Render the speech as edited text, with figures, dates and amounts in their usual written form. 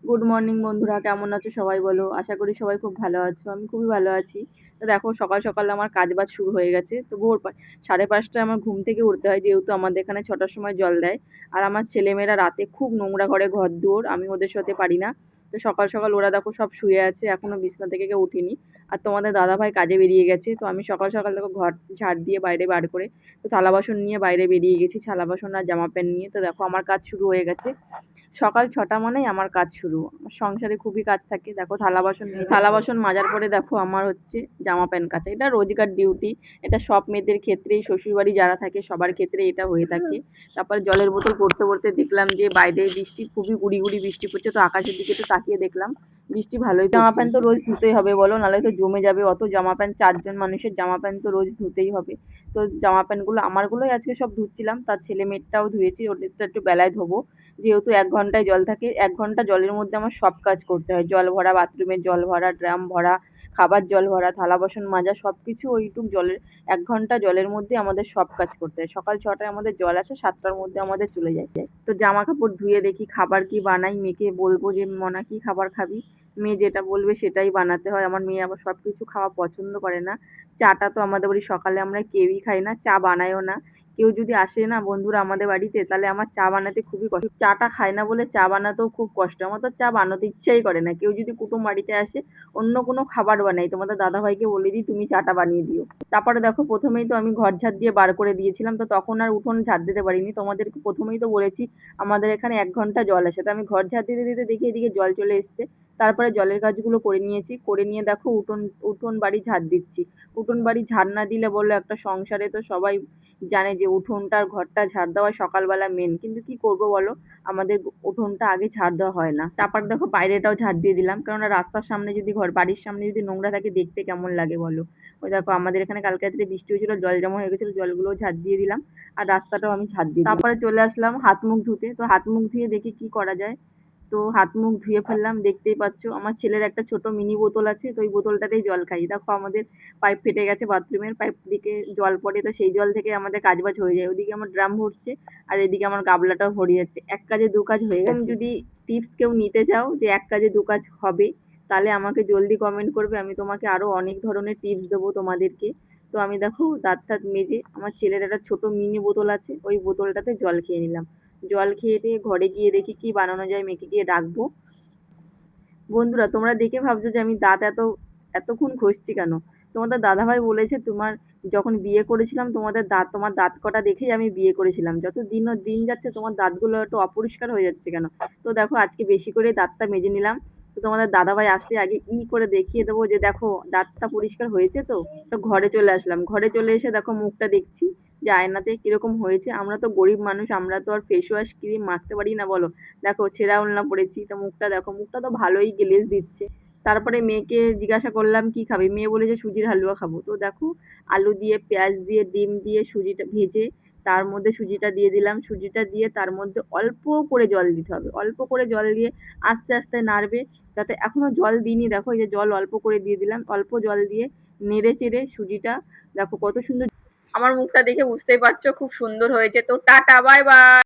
Good morning বন্ধুরা, কেমন আছো সবাই বলো? আশা করি সবাই খুব ভালো আছো। আমি খুবই ভালো আছি। তো দেখো সকাল সকাল আমার কাজবাজ শুরু হয়ে গেছে। তো ভোর 5:30টায় আমার ঘুম থেকে উঠতে হয়, যেহেতু আমাদের এখানে 6টার সময় জল দেয়। আর আমার ছেলেমেয়েরা রাতে খুব নোংরা করে ঘরদোর, আমি ওদের সাথে পারি না। তো সকাল সকাল ওরা দেখো সব শুয়ে আছে, এখনো বিছনা থেকে কেউ উঠিনি। আর তোমাদের দাদাভাই কাজে বেরিয়ে গেছে, তো আমি সকাল সকাল দেখো ঘর ঝাড় দিয়ে বাইরে বার করে তো থালা বাসন নিয়ে বাইরে বেরিয়ে গেছি, থালা বাসন আর জামা প্যান্ট নিয়ে। তো দেখো আমার কাজ শুরু হয়ে গেছে। সকাল 6টা মানেই আমার কাজ শুরু। আমার সংসারে খুবই কাজ থাকে। দেখো থালা বাসন মাজার পরে দেখো আমার হচ্ছে জামা প্যান্ট কাচা। এটা রোজকার ডিউটি। এটা সব মেয়েদের ক্ষেত্রেই, শ্বশুরবাড়ি যারা থাকে সবার ক্ষেত্রে এটা হয়ে থাকে। তারপর জলের বোতল পড়তে পড়তে দেখলাম যে বাইরে বৃষ্টি, খুবই গুড়ি গুড়ি বৃষ্টি পড়ছে। তো আকাশের দিকে তো তাকিয়ে দেখলাম বৃষ্টি ভালোই। জামা প্যান্ট তো রোজ ধুতেই হবে বলো, নাহলে তো জমে যাবে। অত জামা প্যান্ট, 4জন মানুষের জামা প্যান্ট তো রোজ ধুতেই হবে। তো জামা প্যান্টগুলো আমারগুলোই আজকে সব ধুচ্ছিলাম, তার ছেলে মেয়েরটাও ধুয়েছি। ওদেরটা একটু বেলায় ধোবো, যেহেতু 1 ঘন্টায় জল থাকে। 1 ঘন্টা জলের মধ্যে আমার সব কাজ করতে হয়। জল ভরা, বাথরুমের জল ভরা, ড্রাম ভরা, খাবার জল ভরা, থালা বাসন মাজা, সব কিছু ওইটুক জলের 1 ঘন্টা জলের মধ্যে আমাদের সব কাজ করতে হয়। সকাল 6টায় আমাদের জল আসে, 7টার মধ্যে আমাদের চলে যায়। তো জামা কাপড় ধুয়ে দেখি খাবার কি বানাই। মেয়েকে বলবো যে মনা কি খাবার খাবি, মেয়ে যেটা বলবে সেটাই বানাতে হয়। আমার মেয়ে আবার সব কিছু খাওয়া পছন্দ করে না। চাটা তো আমাদের বাড়ি সকালে আমরা কেউই খাই না, চা বানায়ও না। কেউ যদি আসে না বন্ধুরা আমাদের বাড়িতে, তাহলে আমার চা বানাতে খুবই কষ্ট। চাটা খায় না বলে চা বানাতেও খুব কষ্ট। আমার তো চা বানাতে ইচ্ছাই করে না। কেউ যদি কুটুম বাড়িতে আসে, অন্য কোনো খাবার বানাই, তোমাদের দাদাভাইকে বলে দিই তুমি চাটা বানিয়ে দিও। তারপরে দেখো প্রথমেই তো আমি ঘর ঝাড় দিয়ে বার করে দিয়েছিলাম, তো তখন আর উঠোন ঝাড় দিতে পারিনি। তোমাদেরকে প্রথমেই তো বলেছি আমাদের এখানে 1 ঘন্টা জল আসে। তো আমি ঘর ঝাড় দিতে দিতে দেখি এদিকে জল চলে এসছে। তারপরে জলের কাজগুলো করে নিয়েছি, করে নিয়ে দেখো উঠোন উঠোন বাড়ি ঝাড় দিচ্ছি। উঠোন বাড়ি ঝাড় না দিলে বললো, একটা সংসারে তো সবাই জানে যে উঠোনটার ঘরটা ঝাড় দেওয়া সকালবেলা মেন, কিন্তু কি করব বলো, আমাদের উঠোনটা আগে ঝাড় দেওয়া হয় না। তারপর দেখো বাইরেটাও ঝাড় দিয়ে দিলাম, কেননা রাস্তার সামনে যদি বাড়ির সামনে যদি নোংরা থাকে দেখতে কেমন লাগে বলো। ওই দেখো আমাদের এখানে কালকে রাত্রে বৃষ্টি হয়েছিল, জল জমা হয়ে গেছিল, জলগুলোও ঝাড় দিয়ে দিলাম। আর রাস্তাটাও আমি ঝাড় দিয়ে দিলাম। তারপরে চলে আসলাম হাত মুখ ধুতে। তো হাত মুখ ধুয়ে দেখি কি করা যায়। তো হাত মুখ ধুয়ে ফেললাম। দেখতেই পাচ্ছ আমার ছেলের একটা ছোট মিনি বোতল আছে, তো ওই বোতলটাতেই জল খাই। দেখো আমাদের পাইপ ফেটে গেছে, বাথরুমের পাইপ দিকে জল পড়ে, তো সেই জল থেকে আমাদের কাজবাজ হয়ে যায়। ওদিকে আমার ড্রাম ভরছে আর এদিকে আমার গাবলাটাও ভরে যাচ্ছে। এক কাজে দু কাজ হয়ে গেছে। যদি টিপস কেউ নিতে চাও যে এক কাজে দু কাজ হবে, তাহলে আমাকে জলদি কমেন্ট করবে, আমি তোমাকে আরো অনেক ধরনের টিপস দেবো তোমাদেরকে। তো আমি দেখো দাঁত টাত মেজে, আমার ছেলের একটা ছোট মিনি বোতল আছে, ওই বোতলটাতে জল খেয়ে নিলাম। জল খেয়ে দিয়ে ঘরে গিয়ে দেখি কি বানানো যায়, মেয়েকে গিয়ে ডাকবো। বন্ধুরা তোমরা দেখে ভাবছো যে আমি দাঁত এতক্ষণ ঘষছি কেন। তোমাদের দাদাভাই বলেছে তোমার যখন বিয়ে করেছিলাম তোমার দাঁত কটা দেখেই আমি বিয়ে করেছিলাম। যত দিন যাচ্ছে তোমার দাঁতগুলো একটু অপরিষ্কার হয়ে যাচ্ছে কেন। তো দেখো আজকে বেশি করে দাঁতটা মেজে নিলাম। তো তোমাদের দাদাভাই আসলে আগে করে দেখিয়ে দেবো যে দেখো দাঁতটা পরিষ্কার হয়েছে। তো তো ঘরে চলে আসলাম, ঘরে চলে এসে দেখো মুখটা দেখছি যে আয়নাতে কিরকম হয়েছে। আমরা তো গরিব মানুষ, আমরা তো আর ফেস ওয়াশ ক্রিম মাখতে পারি না বলো। দেখো ছেঁড়া ওড়না পড়েছি, তো মুখটা দেখো, মুখটা তো ভালোই গ্লেজ দিচ্ছে। তারপরে মেয়েকে জিজ্ঞাসা করলাম কি খাবে, মেয়ে বলেছে সুজির হালুয়া খাবো। তো দেখো আলু দিয়ে, পেঁয়াজ দিয়ে, ডিম দিয়ে সুজিটা ভেজে তার মধ্যে সুজিটা দিয়ে দিলাম। সুজিটা দিয়ে তার মধ্যে অল্প করে জল দিতে হবে, অল্প করে জল দিয়ে আস্তে আস্তে নাড়বে। যাতে এখনো জল দিইনি, দেখো এই যে জল অল্প করে দিয়ে দিলাম। অল্প জল দিয়ে নেড়ে চেড়ে সুজিটা দেখো কত সুন্দর। আমার মুখটা দেখে বুঝতেই পারছো খুব সুন্দর হয়েছে। তো টাটা, বাই বাই।